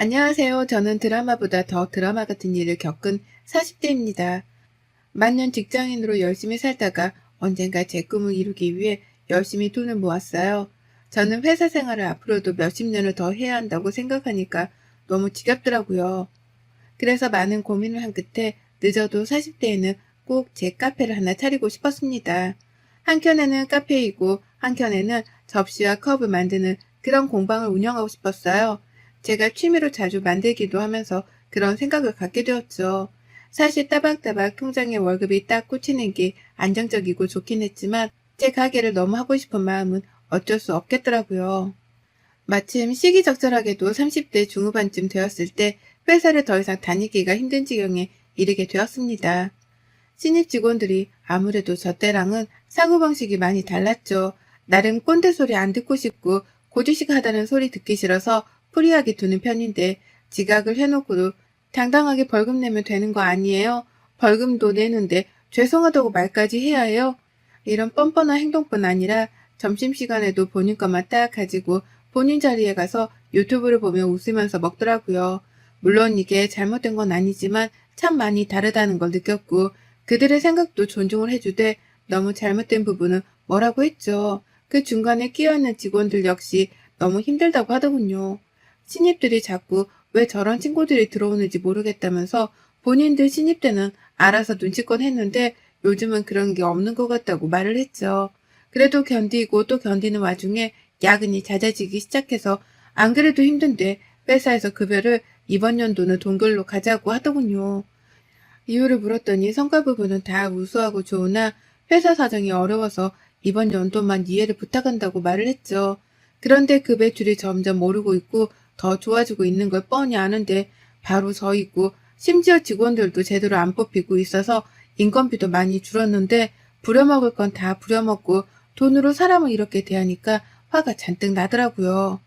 안녕하세요. 저는 드라마보다 더 드라마 같은 일을 겪은 40대입니다. 만년 직장인으로 열심히 살다가 언젠가 제 꿈을 이루기 위해 열심히 돈을 모았어요. 저는 회사 생활을 앞으로도 몇십 년을 더 해야 한다고 생각하니까 너무 지겹더라고요. 그래서 많은 고민을 한 끝에 늦어도 40대에는 꼭 제 카페를 하나 차리고 싶었습니다. 한켠에는 카페이고 한켠에는 접시와 컵을 만드는 그런 공방을 운영하고 싶었어요. 제가 취미로 자주 만들기도 하면서 그런 생각을 갖게 되었죠. 사실 따박따박 통장에 월급이 딱 꽂히는 게 안정적이고 좋긴 했지만 제 가게를 너무 하고 싶은 마음은 어쩔 수 없겠더라고요. 마침 시기적절하게도 30대 중후반쯤 되었을 때 회사를 더 이상 다니기가 힘든 지경에 이르게 되었습니다. 신입 직원들이 아무래도 저 때랑은 사고방식이 많이 달랐죠. 나름 꼰대 소리 안 듣고 싶고 고지식하다는 소리 듣기 싫어서 프리하게 두는 편인데 지각을 해놓고도 당당하게 벌금 내면 되는 거 아니에요? 벌금도 내는데 죄송하다고 말까지 해야 해요? 이런 뻔뻔한 행동뿐 아니라 점심시간에도 본인 것만 딱 가지고 본인 자리에 가서 유튜브를 보며 웃으면서 먹더라고요. 물론 이게 잘못된 건 아니지만 참 많이 다르다는 걸 느꼈고 그들의 생각도 존중을 해주되 너무 잘못된 부분은 뭐라고 했죠. 그 중간에 끼어있는 직원들 역시 너무 힘들다고 하더군요. 신입들이 자꾸 왜 저런 친구들이 들어오는지 모르겠다면서 본인들 신입 때는 알아서 눈치껏 했는데 요즘은 그런 게 없는 것 같다고 말을 했죠. 그래도 견디고 또 견디는 와중에 야근이 잦아지기 시작해서 안 그래도 힘든데 회사에서 급여를 이번 연도는 동결로 가자고 하더군요. 이유를 물었더니 성과 부분은 다 우수하고 좋으나 회사 사정이 어려워서 이번 연도만 이해를 부탁한다고 말을 했죠. 그런데 그 매출이 점점 오르고 있고 더 좋아지고 있는 걸 뻔히 아는데 바로 서 있고 심지어 직원들도 제대로 안 뽑히고 있어서 인건비도 많이 줄었는데 부려먹을 건 다 부려먹고 돈으로 사람을 이렇게 대하니까 화가 잔뜩 나더라고요.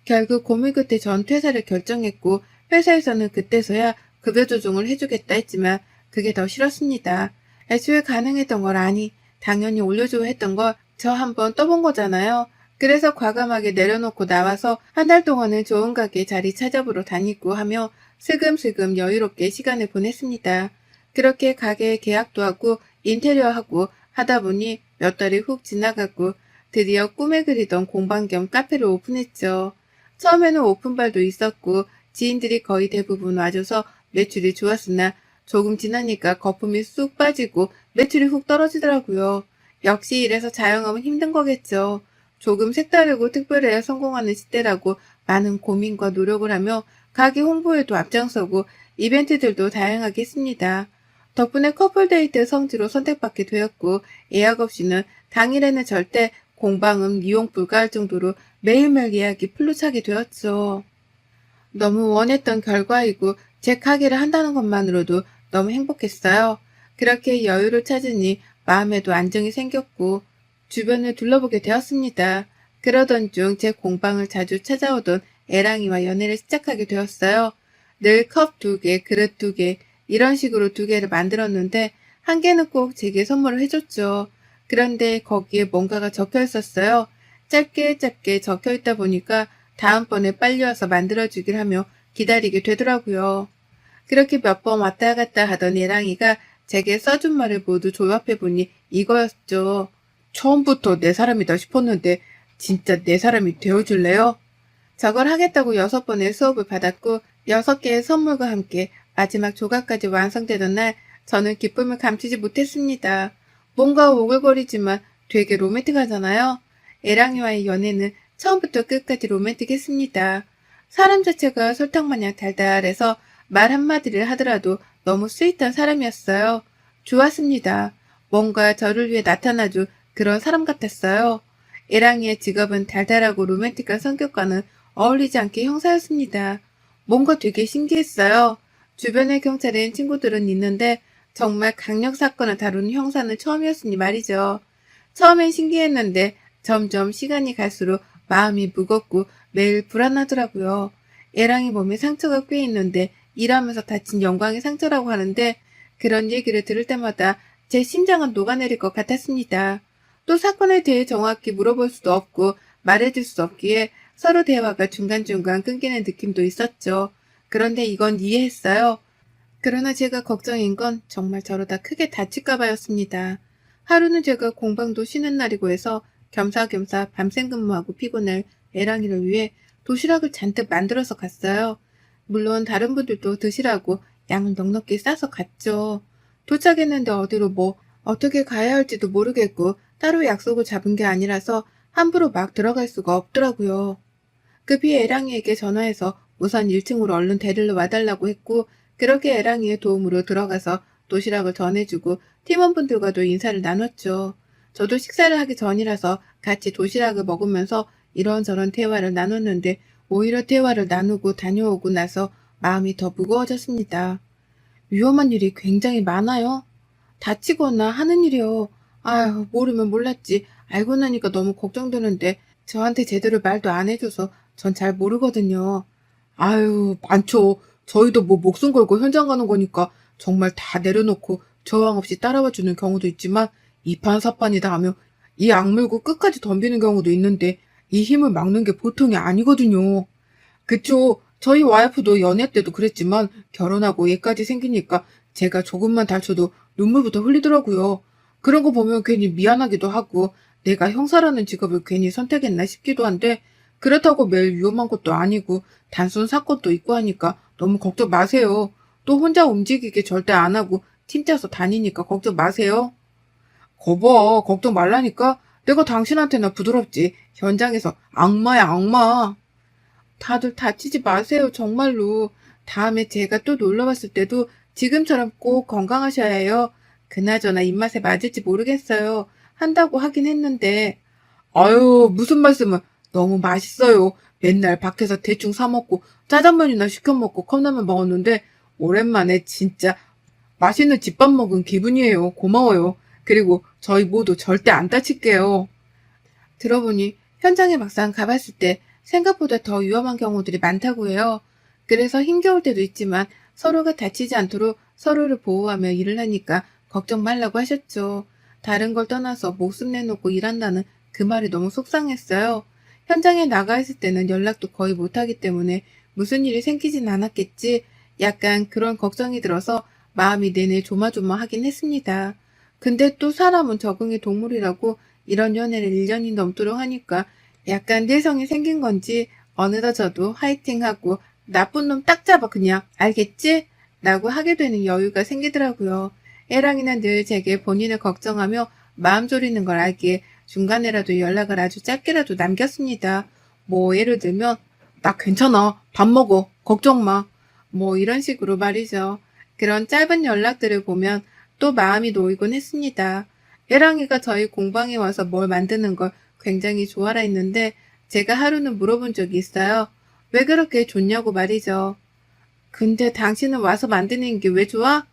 결국 고민 끝에 전 퇴사를 결정했고 회사에서는 그때서야 급여 조정을 해주겠다 했지만 그게 더 싫었습니다. 애초에 가능했던 걸 아니 당연히 올려줘야 했던 걸 저 한번 떠본 거잖아요. 그래서 과감하게 내려놓고 나와서 한 달 동안은 좋은 가게 자리 찾아보러 다니고 하며 슬금슬금 여유롭게 시간을 보냈습니다. 그렇게 가게 계약도 하고 인테리어하고 하다 보니 몇 달이 훅 지나가고 드디어 꿈에 그리던 공방 겸 카페를 오픈했죠. 처음에는 오픈발도 있었고 지인들이 거의 대부분 와줘서 매출이 좋았으나 조금 지나니까 거품이 쑥 빠지고 매출이 훅 떨어지더라고요. 역시 이래서 자영업은 힘든 거겠죠. 조금 색다르고 특별해야 성공하는 시대라고 많은 고민과 노력을 하며 가게 홍보에도 앞장서고 이벤트들도 다양하게 했습니다. 덕분에 커플데이트 성지로 선택받게 되었고 예약 없이는 당일에는 절대 공방은 이용 불가할 정도로 매일매일 예약이 풀로 차게 되었죠. 너무 원했던 결과이고 제 가게를 한다는 것만으로도 너무 행복했어요. 그렇게 여유를 찾으니 마음에도 안정이 생겼고 주변을 둘러보게 되었습니다. 그러던 중 제 공방을 자주 찾아오던 애랑이와 연애를 시작하게 되었어요. 늘 컵 2개, 그릇 2개, 이런 식으로 2개를 만들었는데 한 개는 꼭 제게 선물을 해줬죠. 그런데 거기에 뭔가가 적혀 있었어요. 짧게 짧게 적혀 있다 보니까 다음번에 빨리 와서 만들어주길 하며 기다리게 되더라고요. 그렇게 몇 번 왔다 갔다 하던 예랑이가 제게 써준 말을 모두 조합해보니 이거였죠. 처음부터 내 사람이다 싶었는데 진짜 내 사람이 되어줄래요? 저걸 하겠다고 6번의 수업을 받았고 6개의 선물과 함께 마지막 조각까지 완성되던 날 저는 기쁨을 감추지 못했습니다. 뭔가 오글거리지만 되게 로맨틱하잖아요. 애랑이와의 연애는 처음부터 끝까지 로맨틱했습니다. 사람 자체가 설탕마냥 달달해서 말 한마디를 하더라도 너무 스윗한 사람이었어요. 좋았습니다. 뭔가 저를 위해 나타나줄 그런 사람 같았어요. 애랑이의 직업은 달달하고 로맨틱한 성격과는 어울리지 않게 형사였습니다. 뭔가 되게 신기했어요. 주변의 경찰엔 친구들은 있는데 정말 강력 사건을 다루는 형사는 처음이었으니 말이죠. 처음엔 신기했는데 점점 시간이 갈수록 마음이 무겁고 매일 불안하더라고요. 애랑이 몸에 상처가 꽤 있는데 일하면서 다친 영광의 상처라고 하는데 그런 얘기를 들을 때마다 제 심장은 녹아내릴 것 같았습니다. 또 사건에 대해 정확히 물어볼 수도 없고 말해줄 수 없기에 서로 대화가 중간중간 끊기는 느낌도 있었죠. 그런데 이건 이해했어요. 그러나 제가 걱정인 건 정말 저러다 크게 다칠까 봐였습니다. 하루는 제가 공방도 쉬는 날이고 해서 겸사겸사 밤샘 근무하고 피곤할 애랑이를 위해 도시락을 잔뜩 만들어서 갔어요. 물론 다른 분들도 드시라고 양을 넉넉히 싸서 갔죠. 도착했는데 어디로 어떻게 가야 할지도 모르겠고 따로 약속을 잡은 게 아니라서 함부로 막 들어갈 수가 없더라고요. 급히 애랑이에게 전화해서 우선 1층으로 얼른 데리러 와달라고 했고 그렇게 애랑이의 도움으로 들어가서 도시락을 전해주고 팀원분들과도 인사를 나눴죠. 저도 식사를 하기 전이라서 같이 도시락을 먹으면서 이런저런 대화를 나눴는데 오히려 대화를 나누고 다녀오고 나서 마음이 더 무거워졌습니다. 위험한 일이 굉장히 많아요. 다치거나 하는 일이요. 아유, 모르면 몰랐지. 알고 나니까 너무 걱정되는데 저한테 제대로 말도 안 해줘서 전 잘 모르거든요. 아유, 많죠. 저희도 뭐 목숨 걸고 현장 가는 거니까 정말 다 내려놓고 저항 없이 따라와 주는 경우도 있지만 이판사판이다 하며 이 악물고 끝까지 덤비는 경우도 있는데 이 힘을 막는 게 보통이 아니거든요. 그쵸. 저희 와이프도 연애 때도 그랬지만 결혼하고 얘까지 생기니까 제가 조금만 다쳐도 눈물부터 흘리더라고요. 그런 거 보면 괜히 미안하기도 하고 내가 형사라는 직업을 괜히 선택했나 싶기도 한데 그렇다고 매일 위험한 것도 아니고 단순 사건도 있고 하니까 너무 걱정 마세요. 또 혼자 움직이게 절대 안 하고 팀 짜서 다니니까 걱정 마세요. 거봐, 걱정 말라니까. 내가 당신한테나 부드럽지. 현장에서 악마야, 악마. 다들 다치지 마세요, 정말로. 다음에 제가 또 놀러 왔을 때도 지금처럼 꼭 건강하셔야 해요. 그나저나 입맛에 맞을지 모르겠어요. 한다고 하긴 했는데. 아유, 무슨 말씀을. 너무 맛있어요. 맨날 밖에서 대충 사 먹고 짜장면이나 시켜 먹고 컵라면 먹었는데 오랜만에 진짜 맛있는 집밥 먹은 기분이에요. 고마워요. 그리고 저희 모두 절대 안 다칠게요. 들어보니 현장에 막상 가봤을 때 생각보다 더 위험한 경우들이 많다고 해요. 그래서 힘겨울 때도 있지만 서로가 다치지 않도록 서로를 보호하며 일을 하니까 걱정 말라고 하셨죠. 다른 걸 떠나서 목숨 내놓고 일한다는 그 말이 너무 속상했어요. 현장에 나가 있을 때는 연락도 거의 못하기 때문에 무슨 일이 생기진 않았겠지. 약간 그런 걱정이 들어서 마음이 내내 조마조마하긴 했습니다. 근데 또 사람은 적응의 동물이라고 이런 연애를 1년이 넘도록 하니까 약간 내성이 생긴 건지 어느덧 저도 화이팅하고 나쁜 놈 딱 잡아 그냥 알겠지? 라고 하게 되는 여유가 생기더라고요. 애랑이는 늘 제게 본인을 걱정하며 마음 졸이는 걸 알기에 중간에라도 연락을 아주 짧게라도 남겼습니다. 뭐 예를 들면 나 괜찮아. 밥 먹어. 걱정 마. 뭐 이런 식으로 말이죠. 그런 짧은 연락들을 보면 또 마음이 놓이곤 했습니다. 애랑이가 저희 공방에 와서 뭘 만드는 걸 굉장히 좋아라 했는데 제가 하루는 물어본 적이 있어요. 왜 그렇게 좋냐고 말이죠. 근데 당신은 와서 만드는 게 왜 좋아?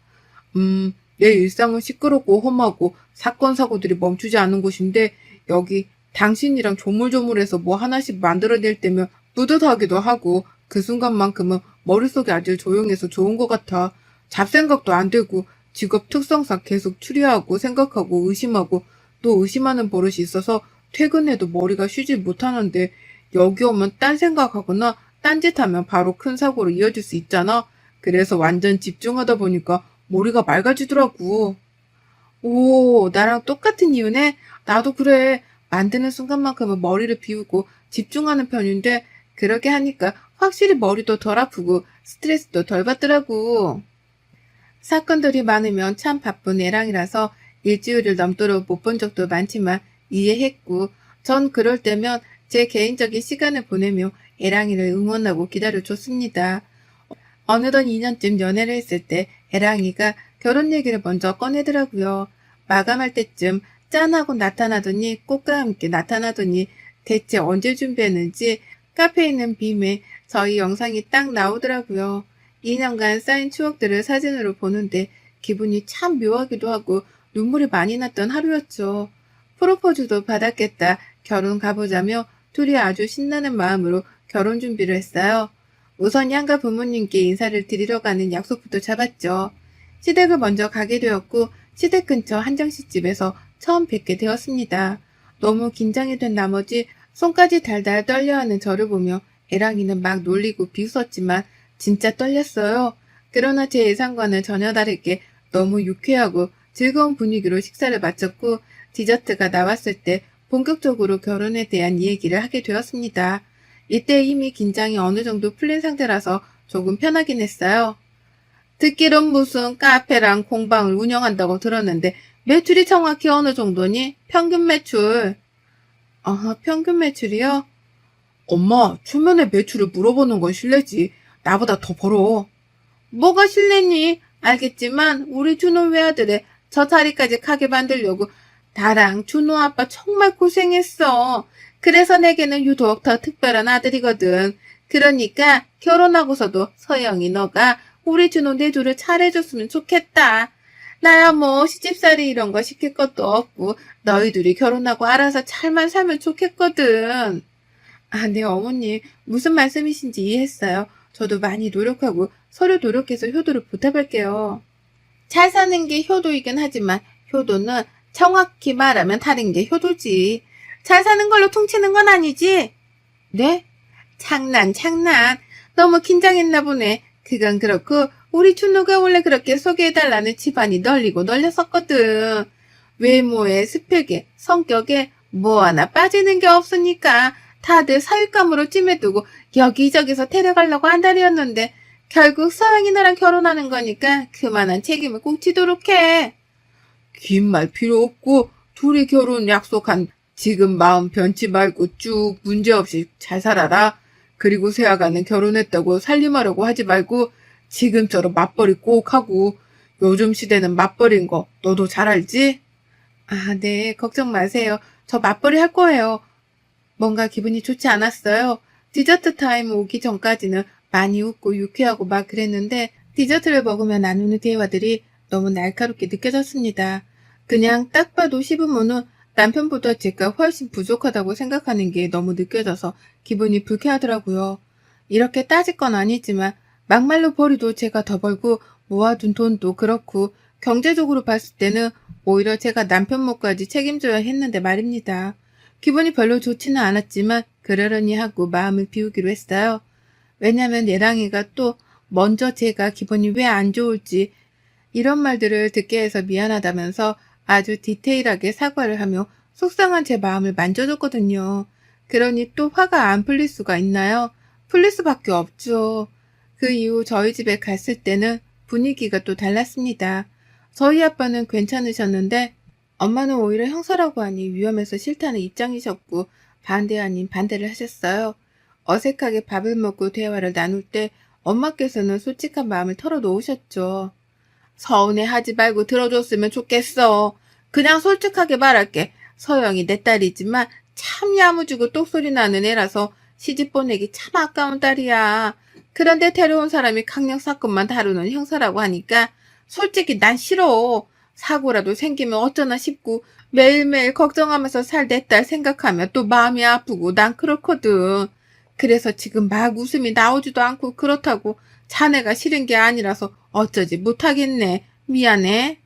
내 일상은 시끄럽고 험하고 사건 사고들이 멈추지 않는 곳인데 여기 당신이랑 조물조물해서 뭐 하나씩 만들어낼 때면 뿌듯하기도 하고 그 순간만큼은 머릿속이 아주 조용해서 좋은 것 같아. 잡생각도 안 되고 직업 특성상 계속 추리하고 생각하고 의심하고 또 의심하는 버릇이 있어서 퇴근해도 머리가 쉬질 못하는데 여기 오면 딴 생각하거나 딴짓하면 바로 큰 사고로 이어질 수 있잖아. 그래서 완전 집중하다 보니까 머리가 맑아지더라고. 오, 나랑 똑같은 이유네? 나도 그래. 만드는 순간만큼은 머리를 비우고 집중하는 편인데 그렇게 하니까 확실히 머리도 덜 아프고 스트레스도 덜 받더라고. 사건들이 많으면 참 바쁜 애랑이라서 일주일을 넘도록 못 본 적도 많지만 이해했고 전 그럴 때면 제 개인적인 시간을 보내며 애랑이를 응원하고 기다려줬습니다. 어느덧 2년쯤 연애를 했을 때 애랑이가 결혼 얘기를 먼저 꺼내더라고요. 마감할 때쯤 짠하고 나타나더니 꽃과 함께 나타나더니 대체 언제 준비했는지 카페에 있는 빔에 저희 영상이 딱 나오더라고요. 2년간 쌓인 추억들을 사진으로 보는데 기분이 참 묘하기도 하고 눈물이 많이 났던 하루였죠. 프로포즈도 받았겠다. 결혼 가보자며 둘이 아주 신나는 마음으로 결혼 준비를 했어요. 우선 양가 부모님께 인사를 드리러 가는 약속부터 잡았죠. 시댁을 먼저 가게 되었고 시댁 근처 한정식집에서 처음 뵙게 되었습니다. 너무 긴장이 된 나머지 손까지 달달 떨려하는 저를 보며 애랑이는 막 놀리고 비웃었지만 진짜 떨렸어요. 그러나 제 예상과는 전혀 다르게 너무 유쾌하고 즐거운 분위기로 식사를 마쳤고 디저트가 나왔을 때 본격적으로 결혼에 대한 이야기를 하게 되었습니다. 이때 이미 긴장이 어느 정도 풀린 상태라서 조금 편하긴 했어요. 듣기론 무슨 카페랑 공방을 운영한다고 들었는데 매출이 정확히 어느 정도니? 평균 매출. 평균 매출이요? 엄마, 초면에 매출을 물어보는 건 실례지. 나보다 더 벌어. 뭐가 실례니? 알겠지만 우리 준호 외아들의 저 자리까지 가게 만들려고 나랑 준호 아빠 정말 고생했어. 그래서 내게는 유독 더 특별한 아들이거든. 그러니까 결혼하고서도 서영이 너가 우리 준호 내조를 잘해줬으면 좋겠다. 나야 뭐 시집살이 이런 거 시킬 것도 없고 너희들이 결혼하고 알아서 잘만 살면 좋겠거든. 네, 어머님. 무슨 말씀이신지 이해했어요. 저도 많이 노력하고 서로 노력해서 효도를 보답할게요. 잘 사는 게 효도이긴 하지만 효도는 정확히 말하면 다른 게 효도지. 잘 사는 걸로 퉁치는 건 아니지? 네? 장난. 너무 긴장했나 보네. 그건 그렇고 우리 준호가 원래 그렇게 소개해달라는 집안이 널리고 널렸었거든. 외모에 스펙에 성격에 뭐 하나 빠지는 게 없으니까 다들 사윗감으로 찜해두고 여기저기서 데려가려고 한달이었는데 결국 서영이 너랑 결혼하는 거니까 그만한 책임을 꼭 지도록 해. 긴 말 필요 없고 둘이 결혼 약속한 지금 마음 변치 말고 쭉 문제없이 잘 살아라. 그리고 세아가는 결혼했다고 살림하려고 하지 말고 지금처럼 맞벌이 꼭 하고 요즘 시대는 맞벌이인 거 너도 잘 알지? 네. 걱정 마세요. 저 맞벌이 할 거예요. 뭔가 기분이 좋지 않았어요. 디저트 타임 오기 전까지는 많이 웃고 유쾌하고 막 그랬는데 디저트를 먹으며 나누는 대화들이 너무 날카롭게 느껴졌습니다. 그냥 딱 봐도 시부모는 남편보다 제가 훨씬 부족하다고 생각하는 게 너무 느껴져서 기분이 불쾌하더라고요. 이렇게 따질 건 아니지만 막말로 벌이도 제가 더 벌고 모아둔 돈도 그렇고 경제적으로 봤을 때는 오히려 제가 남편 몫까지 책임져야 했는데 말입니다. 기분이 별로 좋지는 않았지만 그러려니 하고 마음을 비우기로 했어요. 왜냐면 예랑이가 또 먼저 제가 기분이 왜 안 좋을지 이런 말들을 듣게 해서 미안하다면서 아주 디테일하게 사과를 하며 속상한 제 마음을 만져줬거든요. 그러니 또 화가 안 풀릴 수가 있나요? 풀릴 수밖에 없죠. 그 이후 저희 집에 갔을 때는 분위기가 또 달랐습니다. 저희 아빠는 괜찮으셨는데 엄마는 오히려 형사라고 하니 위험해서 싫다는 입장이셨고 반대 아닌 반대를 하셨어요. 어색하게 밥을 먹고 대화를 나눌 때 엄마께서는 솔직한 마음을 털어놓으셨죠. 서운해하지 말고 들어줬으면 좋겠어. 그냥 솔직하게 말할게. 서영이 내 딸이지만 참 야무지고 똑소리 나는 애라서 시집 보내기 참 아까운 딸이야. 그런데 데려온 사람이 강력 사건만 다루는 형사라고 하니까 솔직히 난 싫어. 사고라도 생기면 어쩌나 싶고 매일매일 걱정하면서 살 내 딸 생각하면 또 마음이 아프고 난 그렇거든. 그래서 지금 막 웃음이 나오지도 않고 그렇다고 자네가 싫은 게 아니라서 어쩌지 못하겠네. 미안해.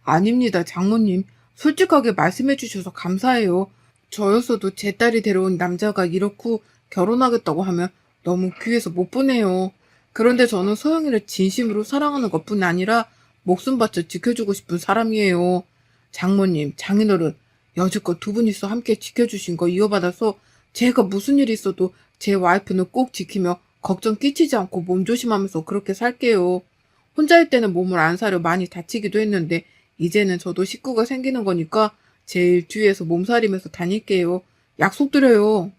아닙니다, 장모님. 솔직하게 말씀해 주셔서 감사해요. 저였어도 제 딸이 데려온 남자가 이렇고 결혼하겠다고 하면 너무 귀해서 못 보내요. 그런데 저는 소영이를 진심으로 사랑하는 것뿐 아니라 목숨 바쳐 지켜주고 싶은 사람이에요. 장모님, 장인어른, 여지껏 두 분이서 함께 지켜주신 거 이어받아서 제가 무슨 일이 있어도 제 와이프는 꼭 지키며 걱정 끼치지 않고 몸조심하면서 그렇게 살게요. 혼자일 때는 몸을 안 사려 많이 다치기도 했는데 이제는 저도 식구가 생기는 거니까 제일 뒤에서 몸살이면서 다닐게요. 약속드려요.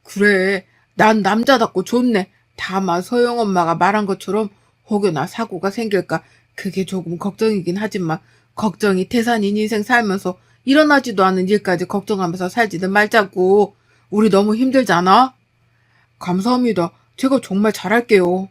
그래, 난 남자답고 좋네. 다만 서영 엄마가 말한 것처럼 혹여나 사고가 생길까 그게 조금 걱정이긴 하지만 걱정이 태산인 인생 살면서 일어나지도 않은 일까지 걱정하면서 살지는 말자고. 우리 너무 힘들잖아? 감사합니다. 제가 정말 잘할게요.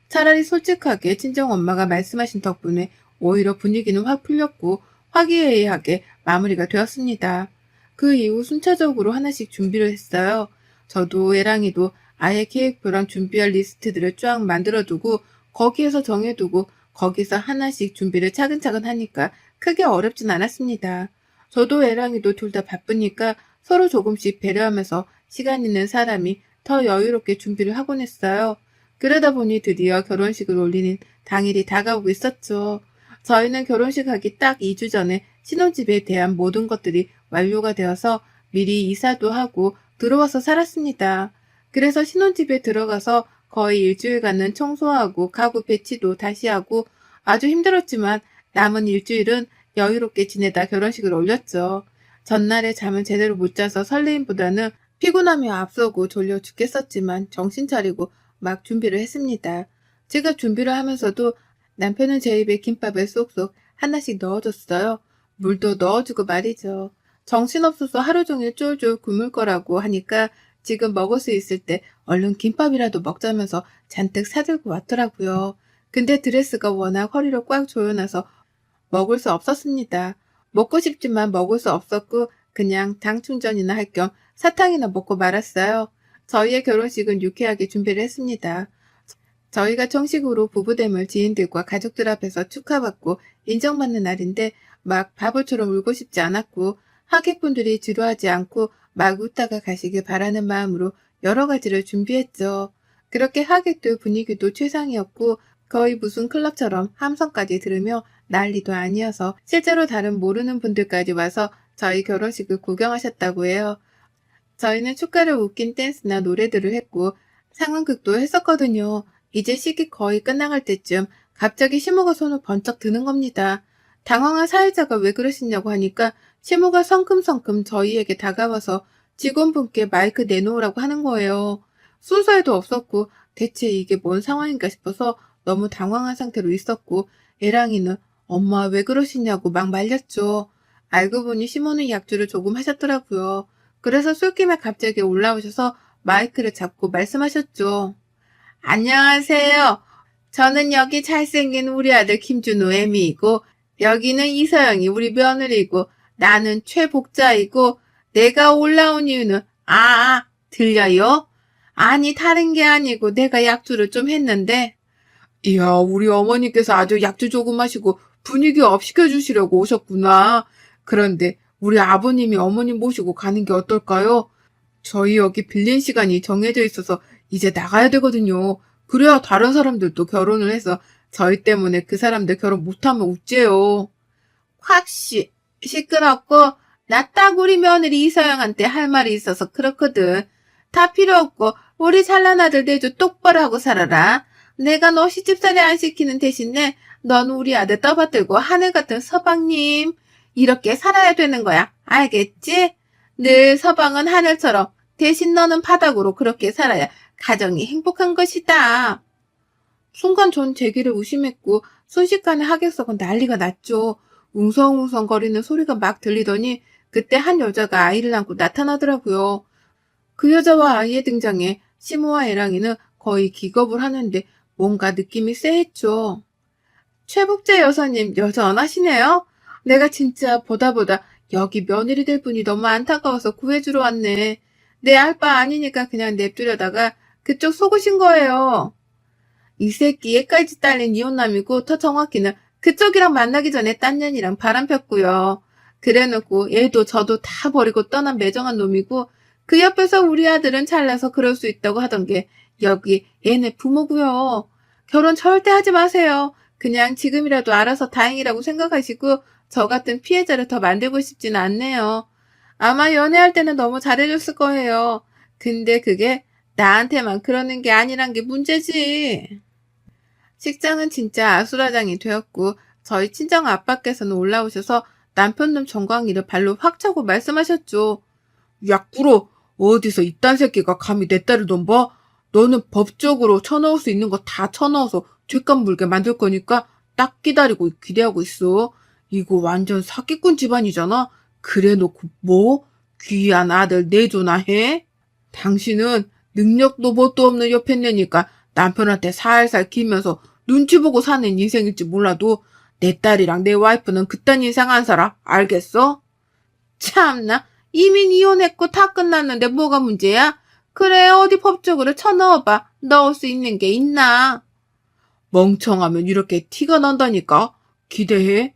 차라리 솔직하게 친정엄마가 말씀하신 덕분에 오히려 분위기는 확 풀렸고 화기애애하게 마무리가 되었습니다. 그 이후 순차적으로 하나씩 준비를 했어요. 저도 애랑이도 아예 계획표랑 준비할 리스트들을 쫙 만들어두고 거기에서 정해두고 거기서 하나씩 준비를 차근차근 하니까 크게 어렵진 않았습니다. 저도 애랑이도 둘 다 바쁘니까 서로 조금씩 배려하면서 시간 있는 사람이 더 여유롭게 준비를 하곤 했어요. 그러다 보니 드디어 결혼식을 올리는 당일이 다가오고 있었죠. 저희는 결혼식 하기 딱 2주 전에 신혼집에 대한 모든 것들이 완료가 되어서 미리 이사도 하고 들어와서 살았습니다. 그래서 신혼집에 들어가서 거의 일주일간은 청소하고 가구 배치도 다시 하고 아주 힘들었지만 남은 일주일은 여유롭게 지내다 결혼식을 올렸죠. 전날에 잠을 제대로 못 자서 설레임보다는 피곤함이 앞서고 졸려 죽겠었지만 정신 차리고 막 준비를 했습니다. 제가 준비를 하면서도 남편은 제 입에 김밥을 쏙쏙 하나씩 넣어줬어요. 물도 넣어주고 말이죠. 정신없어서 하루 종일 쫄쫄 굶을 거라고 하니까 지금 먹을 수 있을 때 얼른 김밥이라도 먹자면서 잔뜩 사들고 왔더라고요. 근데 드레스가 워낙 허리를 꽉 조여놔서 먹을 수 없었습니다. 먹고 싶지만 먹을 수 없었고 그냥 당 충전이나 할 겸 사탕이나 먹고 말았어요. 저희의 결혼식은 유쾌하게 준비를 했습니다. 저희가 정식으로 부부됨을 지인들과 가족들 앞에서 축하받고 인정받는 날인데 막 바보처럼 울고 싶지 않았고 하객분들이 지루하지 않고 막 웃다가 가시길 바라는 마음으로 여러 가지를 준비했죠. 그렇게 하객들 분위기도 최상이었고 거의 무슨 클럽처럼 함성까지 들으며 난리도 아니어서 실제로 다른 모르는 분들까지 와서 저희 결혼식을 구경하셨다고 해요. 저희는 축가를 웃긴 댄스나 노래들을 했고 상황극도 했었거든요. 이제 식이 거의 끝나갈 때쯤 갑자기 시모가 손을 번쩍 드는 겁니다. 당황한 사회자가 왜 그러시냐고 하니까 시모가 성큼성큼 저희에게 다가와서 직원분께 마이크 내놓으라고 하는 거예요. 순서에도 없었고 대체 이게 뭔 상황인가 싶어서 너무 당황한 상태로 있었고 애랑이는 엄마 왜 그러시냐고 막 말렸죠. 알고 보니 시모는 약주를 조금 하셨더라고요. 그래서 술김에 갑자기 올라오셔서 마이크를 잡고 말씀하셨죠. 안녕하세요. 저는 여기 잘생긴 우리 아들 김준호 애미이고 여기는 이서영이 우리 며느리고 나는 최복자이고 내가 올라온 이유는 들려요? 아니 다른 게 아니고 내가 약주를 좀 했는데 이야 우리 어머니께서 아주 약주 조금 하시고 분위기 업 시켜주시려고 오셨구나. 그런데 우리 아버님이 어머니 모시고 가는 게 어떨까요? 저희 여기 빌린 시간이 정해져 있어서 이제 나가야 되거든요. 그래야 다른 사람들도 결혼을 해서 저희 때문에 그 사람들 결혼 못하면 어째요. 확시 시끄럽고 나 딱 우리 며느리 이서영한테 할 말이 있어서 그렇거든. 다 필요 없고 우리 잘난 아들 내조 똑바로 하고 살아라. 내가 너 시집살이 안 시키는 대신에 넌 우리 아들 떠받들고 하늘 같은 서방님 이렇게 살아야 되는 거야. 알겠지? 늘 서방은 하늘처럼 대신 너는 바닥으로 그렇게 살아야 가정이 행복한 것이다. 순간 전 제기를 의심했고 순식간에 하객석은 난리가 났죠. 웅성웅성거리는 소리가 막 들리더니 그때 한 여자가 아이를 안고 나타나더라고요. 그 여자와 아이의 등장에 시모와 애랑이는 거의 기겁을 하는데 뭔가 느낌이 쎄했죠. 최복재 여사님 여전하시네요. 내가 진짜 보다 여기 며느리 될 분이 너무 안타까워서 구해주러 왔네. 내 알 바 아니니까 그냥 냅두려다가 그쪽 속으신 거예요. 이 새끼 얘까지 딸린 이혼남이고 더 정확히는 그쪽이랑 만나기 전에 딴 년이랑 바람 폈고요. 그래놓고 얘도 저도 다 버리고 떠난 매정한 놈이고 그 옆에서 우리 아들은 잘나서 그럴 수 있다고 하던 게 여기 얘네 부모고요. 결혼 절대 하지 마세요. 그냥 지금이라도 알아서 다행이라고 생각하시고 저 같은 피해자를 더 만들고 싶지는 않네요. 아마 연애할 때는 너무 잘해줬을 거예요. 근데 그게 나한테만 그러는 게 아니란 게 문제지. 식장은 진짜 아수라장이 되었고 저희 친정 아빠께서는 올라오셔서 남편놈 정광이를 발로 확 차고 말씀하셨죠. 약구로 어디서 이딴 새끼가 감히 내 딸을 넘봐? 너는 법적으로 쳐넣을 수 있는 거 다 쳐넣어서 죄값 물게 만들 거니까 딱 기다리고 기대하고 있어. 이거 완전 사기꾼 집안이잖아. 그래놓고 뭐? 귀한 아들 내조나 해? 당신은 능력도 뭣도 없는 여편네니까 남편한테 살살 기면서 눈치 보고 사는 인생일지 몰라도 내 딸이랑 내 와이프는 그딴 인생 안 살아. 알겠어? 참나. 이미 이혼했고 다 끝났는데 뭐가 문제야? 그래 어디 법적으로 쳐넣어봐. 넣을 수 있는 게 있나? 멍청하면 이렇게 티가 난다니까. 기대해.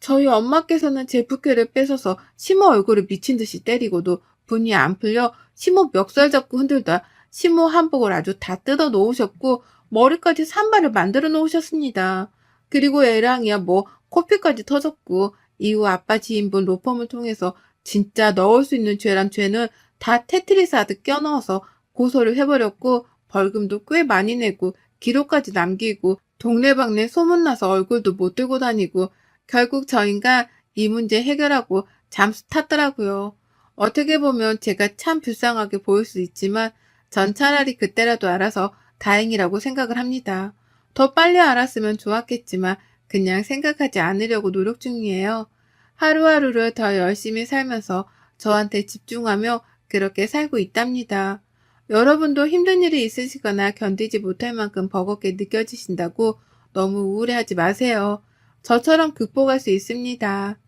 저희 엄마께서는 제 부케를 뺏어서 시모 얼굴을 미친 듯이 때리고도 분이 안 풀려 시모 멱살 잡고 흔들다 시모 한복을 아주 다 뜯어 놓으셨고 머리까지 산발을 만들어 놓으셨습니다. 그리고 애랑이야 뭐 코피까지 터졌고 이후 아빠 지인분 로펌을 통해서 진짜 넣을 수 있는 죄란 죄는 다 테트리스 하듯 껴넣어서 고소를 해버렸고 벌금도 꽤 많이 내고 기록까지 남기고 동네방네 소문나서 얼굴도 못 들고 다니고 결국 저 인간 이 문제 해결하고 잠수 탔더라고요. 어떻게 보면 제가 참 불쌍하게 보일 수 있지만 전 차라리 그때라도 알아서 다행이라고 생각을 합니다. 더 빨리 알았으면 좋았겠지만 그냥 생각하지 않으려고 노력 중이에요. 하루하루를 더 열심히 살면서 저한테 집중하며 그렇게 살고 있답니다. 여러분도 힘든 일이 있으시거나 견디지 못할 만큼 버겁게 느껴지신다고 너무 우울해하지 마세요. 저처럼 극복할 수 있습니다.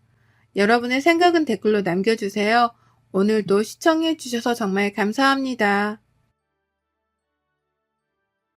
여러분의 생각은 댓글로 남겨주세요. 오늘도 시청해주셔서 정말 감사합니다.